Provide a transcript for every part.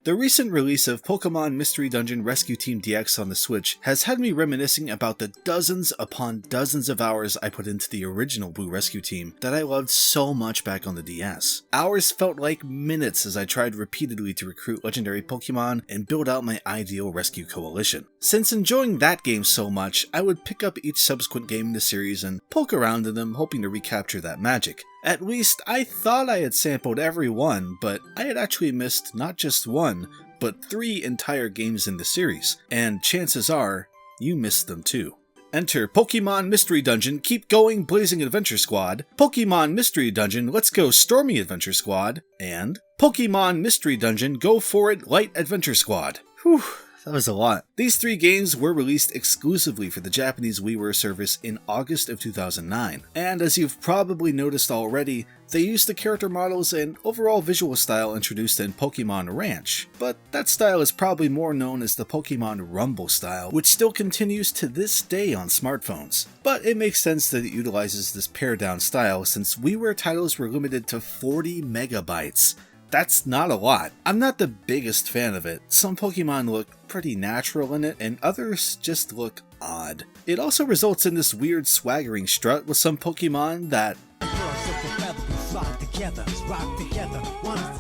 The recent release of Pokémon Mystery Dungeon Rescue Team DX on the Switch has had me reminiscing about the dozens upon dozens of hours I put into the original Blue Rescue Team that I loved so much back on the DS. Hours felt like minutes as I tried repeatedly to recruit legendary Pokémon and build out my ideal rescue coalition. Since enjoying that game so much, I would pick up each subsequent game in the series and poke around in them hoping to recapture that magic. At least, I thought I had sampled every one, but I had actually missed not just one, but 3 entire games in the series, and chances are, you missed them too. Enter Pokémon Mystery Dungeon Keep Going Blazing Adventure Squad, Pokémon Mystery Dungeon Let's Go Stormy Adventure Squad, and Pokémon Mystery Dungeon Go For It Light Adventure Squad. Whew. That was a lot. These 3 games were released exclusively for the Japanese WiiWare service in August of 2009, and as you've probably noticed already, they used the character models and overall visual style introduced in Pokémon Ranch, but that style is probably more known as the Pokémon Rumble style, which still continues to this day on smartphones. But it makes sense that it utilizes this pared down style since WiiWare titles were limited to 40 megabytes. That's not a lot. I'm not the biggest fan of it. Some Pokemon look pretty natural in it, and others just look odd. It also results in this weird swaggering strut with some Pokemon that...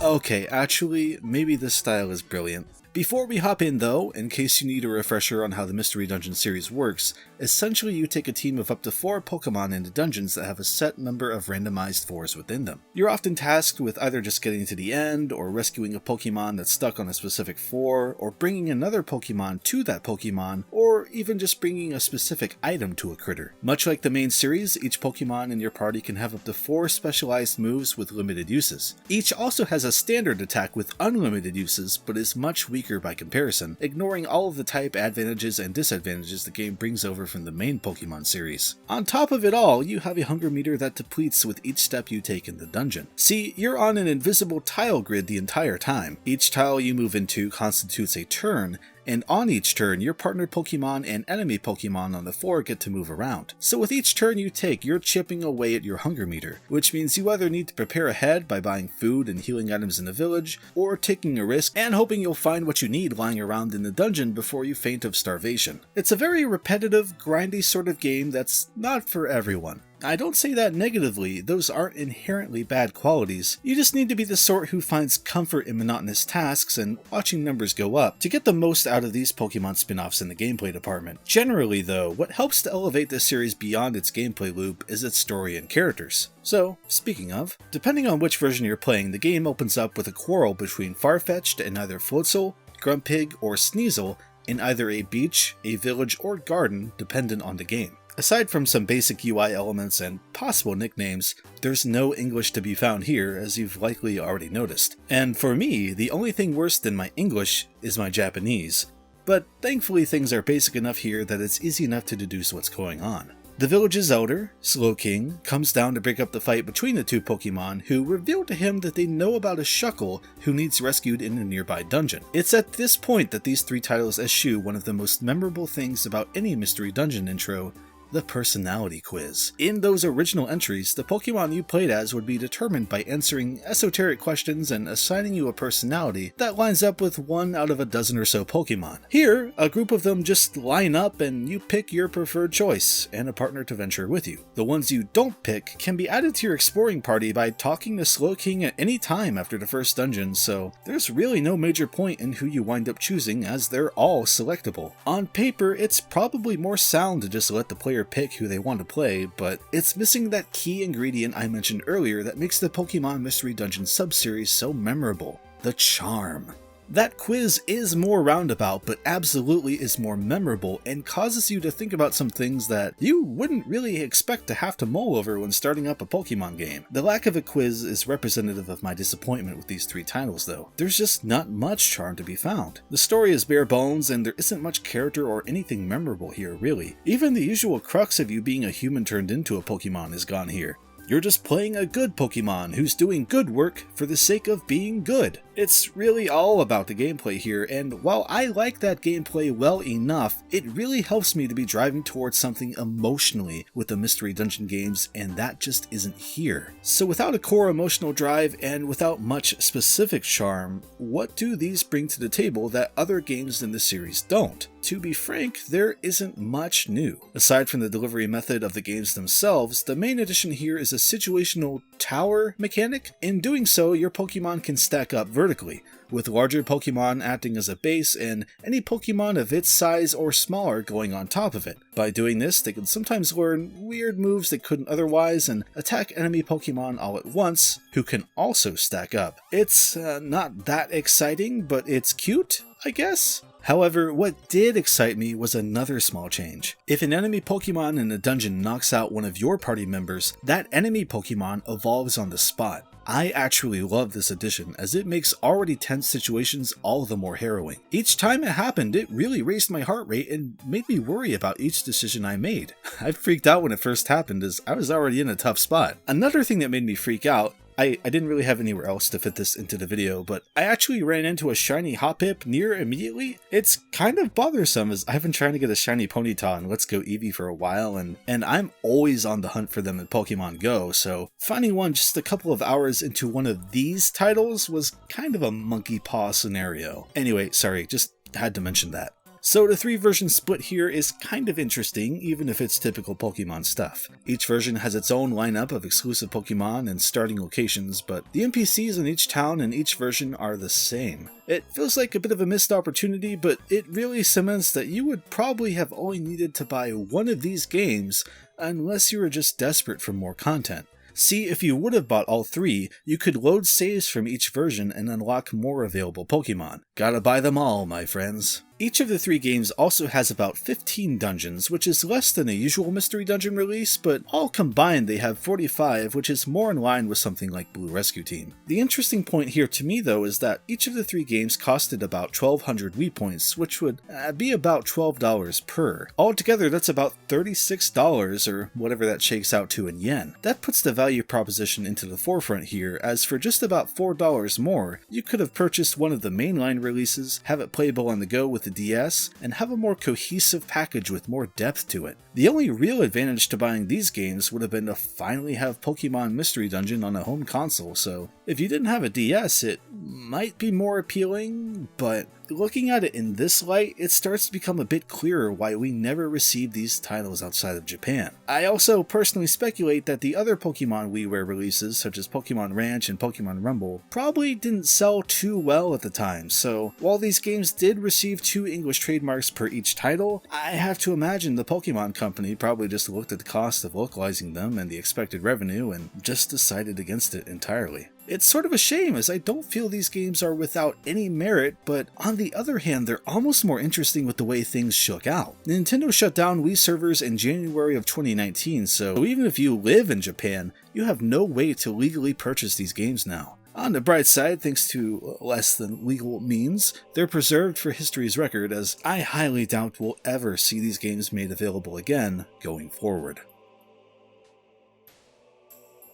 Okay, actually, maybe this style is brilliant. Before we hop in though, in case you need a refresher on how the Mystery Dungeon series works, essentially you take a team of up to 4 Pokemon into dungeons that have a set number of randomized 4s within them. You're often tasked with either just getting to the end, or rescuing a Pokemon that's stuck on a specific 4, or bringing another Pokemon to that Pokemon, or even just bringing a specific item to a critter. Much like the main series, each Pokemon in your party can have up to 4 specialized moves with limited uses. Each also has a standard attack with unlimited uses, but is much weaker by comparison, ignoring all of the type advantages and disadvantages the game brings over from the main Pokemon series. On top of it all, you have a hunger meter that depletes with each step you take in the dungeon. See, you're on an invisible tile grid the entire time. Each tile you move into constitutes a turn, and on each turn, your partnered Pokemon and enemy Pokemon on the floor get to move around. So with each turn you take, you're chipping away at your hunger meter, which means you either need to prepare ahead by buying food and healing items in the village, or taking a risk and hoping you'll find what you need lying around in the dungeon before you faint of starvation. It's a very repetitive, grindy sort of game that's not for everyone. I don't say that negatively, those aren't inherently bad qualities. You just need to be the sort who finds comfort in monotonous tasks and watching numbers go up to get the most out of these Pokemon spin-offs in the gameplay department. Generally though, what helps to elevate this series beyond its gameplay loop is its story and characters. So, speaking of, depending on which version you're playing, the game opens up with a quarrel between Farfetch'd and either Floatzel, Grumpig, or Sneasel in either a beach, a village, or garden, dependent on the game. Aside from some basic UI elements and possible nicknames, there's no English to be found here, as you've likely already noticed. And for me, the only thing worse than my English is my Japanese. But thankfully things are basic enough here that it's easy enough to deduce what's going on. The village's elder, Slowking, comes down to break up the fight between the 2 Pokemon, who reveal to him that they know about a Shuckle who needs rescued in a nearby dungeon. It's at this point that these 3 titles eschew one of the most memorable things about any Mystery Dungeon intro: the personality quiz. In those original entries, the Pokemon you played as would be determined by answering esoteric questions and assigning you a personality that lines up with 1 out of a dozen or so Pokemon. Here, a group of them just line up and you pick your preferred choice and a partner to venture with you. The ones you don't pick can be added to your exploring party by talking to Slowking at any time after the first dungeon, so there's really no major point in who you wind up choosing as they're all selectable. On paper, it's probably more sound to just let the player pick who they want to play, but it's missing that key ingredient I mentioned earlier that makes the Pokemon Mystery Dungeon subseries so memorable: the charm. That quiz is more roundabout, but absolutely is more memorable and causes you to think about some things that you wouldn't really expect to have to mull over when starting up a Pokemon game. The lack of a quiz is representative of my disappointment with these 3 titles though. There's just not much charm to be found. The story is bare bones and there isn't much character or anything memorable here really. Even the usual crux of you being a human turned into a Pokemon is gone here. You're just playing a good Pokemon who's doing good work for the sake of being good. It's really all about the gameplay here, and while I like that gameplay well enough, it really helps me to be driving towards something emotionally with the Mystery Dungeon games, and that just isn't here. So without a core emotional drive and without much specific charm, what do these bring to the table that other games in the series don't? To be frank, there isn't much new. Aside from the delivery method of the games themselves, the main addition here is a situational tower mechanic. In doing so, your Pokemon can stack up vertically, with larger Pokemon acting as a base and any Pokemon of its size or smaller going on top of it. By doing this, they can sometimes learn weird moves they couldn't otherwise and attack enemy Pokemon all at once, who can also stack up. It's not that exciting, but it's cute, I guess? However, what did excite me was another small change. If an enemy Pokemon in a dungeon knocks out one of your party members, that enemy Pokemon evolves on the spot. I actually love this addition, as it makes already tense situations all the more harrowing. Each time it happened, it really raised my heart rate and made me worry about each decision I made. I freaked out when it first happened, as I was already in a tough spot. Another thing that made me freak out, I didn't really have anywhere else to fit this into the video, but I actually ran into a shiny Hoppip near immediately. It's kind of bothersome, as I've been trying to get a shiny Ponyta in Let's Go Eevee for a while, and I'm always on the hunt for them in Pokemon Go, so finding one just a couple of hours into one of these titles was kind of a monkey paw scenario. Anyway, sorry, just had to mention that. So the 3-version split here is kind of interesting, even if it's typical Pokemon stuff. Each version has its own lineup of exclusive Pokemon and starting locations, but the NPCs in each town and each version are the same. It feels like a bit of a missed opportunity, but it really cements that you would probably have only needed to buy one of these games unless you were just desperate for more content. See, if you would have bought all 3, you could load saves from each version and unlock more available Pokemon. Gotta buy them all, my friends. Each of the 3 games also has about 15 dungeons, which is less than a usual Mystery Dungeon release, but all combined they have 45, which is more in line with something like Blue Rescue Team. The interesting point here to me though is that each of the 3 games costed about 1,200 Wii points, which would be about $12 per. Altogether that's about $36 or whatever that shakes out to in yen. That puts the value proposition into the forefront here, as for just about $4 more, you could have purchased one of the mainline releases, have it playable on the go with the DS, and have a more cohesive package with more depth to it. The only real advantage to buying these games would have been to finally have Pokemon Mystery Dungeon on a home console, so if you didn't have a DS, it might be more appealing, but looking at it in this light, it starts to become a bit clearer why we never received these titles outside of Japan. I also personally speculate that the other Pokemon WiiWare releases, such as Pokemon Ranch and Pokemon Rumble, probably didn't sell too well at the time, so while these games did receive 2 English trademarks per each title, I have to imagine the Pokemon Company probably just looked at the cost of localizing them and the expected revenue and just decided against it entirely. It's sort of a shame, as I don't feel these games are without any merit, but on the other hand, they're almost more interesting with the way things shook out. Nintendo shut down Wii servers in January of 2019, so even if you live in Japan, you have no way to legally purchase these games now. On the bright side, thanks to less than legal means, they're preserved for history's record, as I highly doubt we'll ever see these games made available again going forward.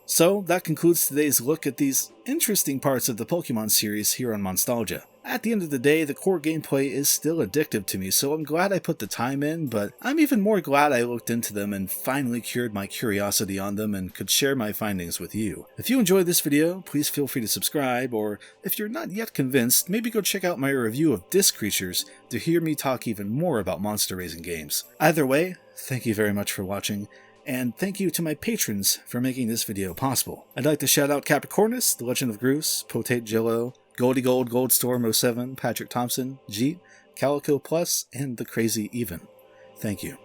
So that concludes today's look at these interesting parts of the Pokemon series here on Monstalgia. At the end of the day, the core gameplay is still addictive to me, so I'm glad I put the time in, but I'm even more glad I looked into them and finally cured my curiosity on them and could share my findings with you. If you enjoyed this video, please feel free to subscribe, or if you're not yet convinced, maybe go check out my review of Disc Creatures to hear me talk even more about monster raising games. Either way, thank you very much for watching, and thank you to my patrons for making this video possible. I'd like to shout out Capricornus, The Legend of Groose, Potate Jello, Goldie Gold, Goldstorm 07, Patrick Thompson, Jeet, Calico Plus, and The Crazy Even. Thank you.